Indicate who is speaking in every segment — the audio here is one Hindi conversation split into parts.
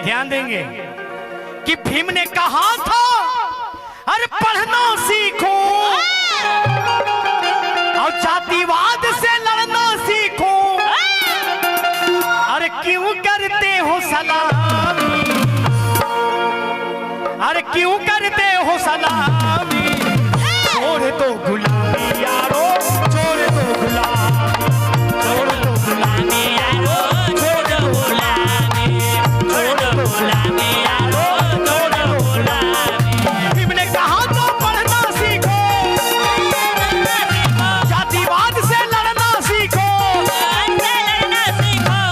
Speaker 1: ध्यान देंगे कि भीम ने कहा था अरे पढ़ना सीखो और जातिवाद से लड़ना सीखो। अरे क्यों करते हो सलामी, अरे क्यों करते हो सलामी, छोड़ दो गुलामी यारो, छोड़ दो गुलामी, छोड़ दो गुलामी यारो, छोड़ दो गुलामी, छोड़ दो गुलामी यारो, छोड़ दो गुलामी। भीम ने कहा तो पढ़ना सीखो, जातिवाद से लड़ना सीखो।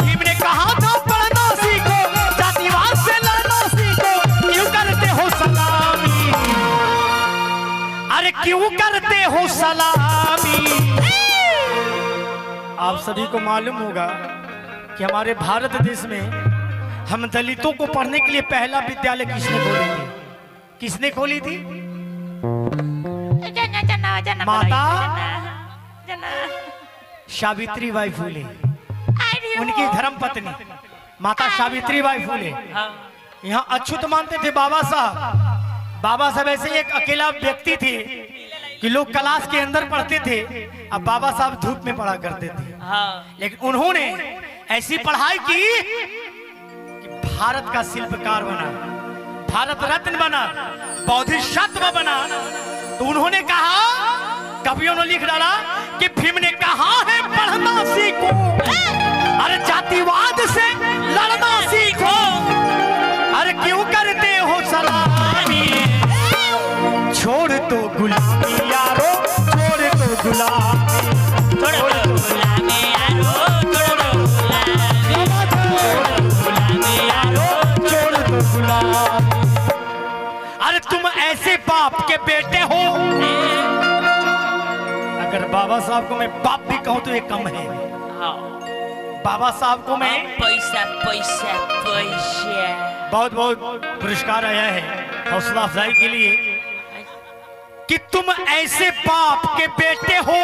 Speaker 1: भीम ने कहा तो पढ़ना सीखो, जातिवाद से लड़ना सीखो। क्यों करते हो सलामी, अरे क्यों करते हो सलामी। आप सभी को मालूम होगा कि हमारे भारत देश में हम दलितों को पढ़ने के लिए पहला विद्यालय किसने खोली थी? किसने खोली थी? माता सावित्री बाई फूले, उनकी धर्म पत्नी माता सावित्री बाई फूले। यहाँ अछूत मानते थे बाबा साहब। बाबा साहब ऐसे एक अकेला व्यक्ति थे कि लोग क्लास के अंदर पढ़ते थे, अब बाबा साहब धूप में पढ़ा करते थे। लेकिन उन्होंने ऐसी पढ़ाई की कि भारत का शिल्पकार बना, भारत रत्न बना, बोधिसत्व बना। तो उन्होंने कहा, कवियों ने लिख डाला कि भीम ने कहा है पढ़ना सीखो, अरे जातिवाद से लड़ना सीखो। अरे क्यों करते हो सलामी, छोड़ दो गुलामी यारो, छोड़ दो गुलामी, छोड़ दो गुलामी यारो, छोड़ दो गुलामी यारो, छोड़ दो गुलामी। अरे तुम ऐसे बाप के बेटे हो, अगर बाबा साहब को मैं बाप भी कहूं तो ये कम है। बाबा साहब को मैं
Speaker 2: पैसा पैसा पैसा
Speaker 1: बहुत बहुत पुरस्कार आया है हौसला अफजाई के लिए कि तुम ऐसे बाप के बेटे हो,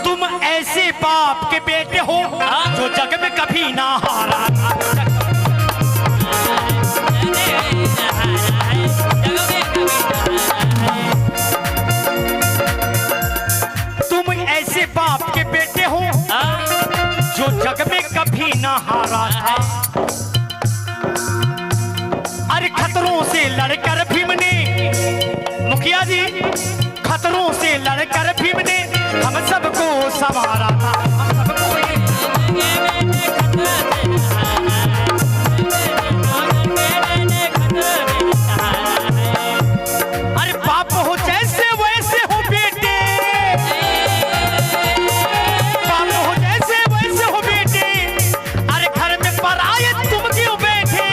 Speaker 1: तुम ऐसे बाप के बेटे हो जो जग में कभी ना हारा। तुम ऐसे बाप के बेटे हो जो जग में कभी ना हारा था। अरे खतरों से लड़कर भीम ने, मुखिया जी, खतरों से लड़कर भीम ने हम सबको संवारा था। अरे बाप हो जैसे वैसे हो बेटे, बाप हो जैसे वैसे हो बेटे। अरे घर में पराये तुम क्यों बैठे,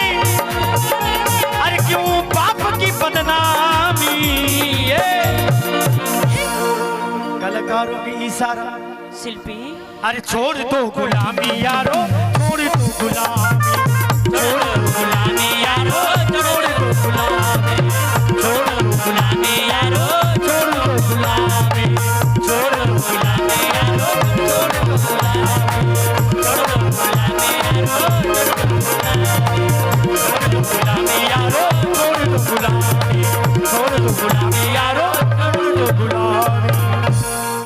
Speaker 1: अरे क्यों बाप की बदनामी। कलाकारों की इशारा
Speaker 2: शिल्पी,
Speaker 1: अरे छोड़ दो गुलामी यारो, छोड़ दो गुलामी, छोड़ दो गुलामी यारो, छोड़ दो गुलामी।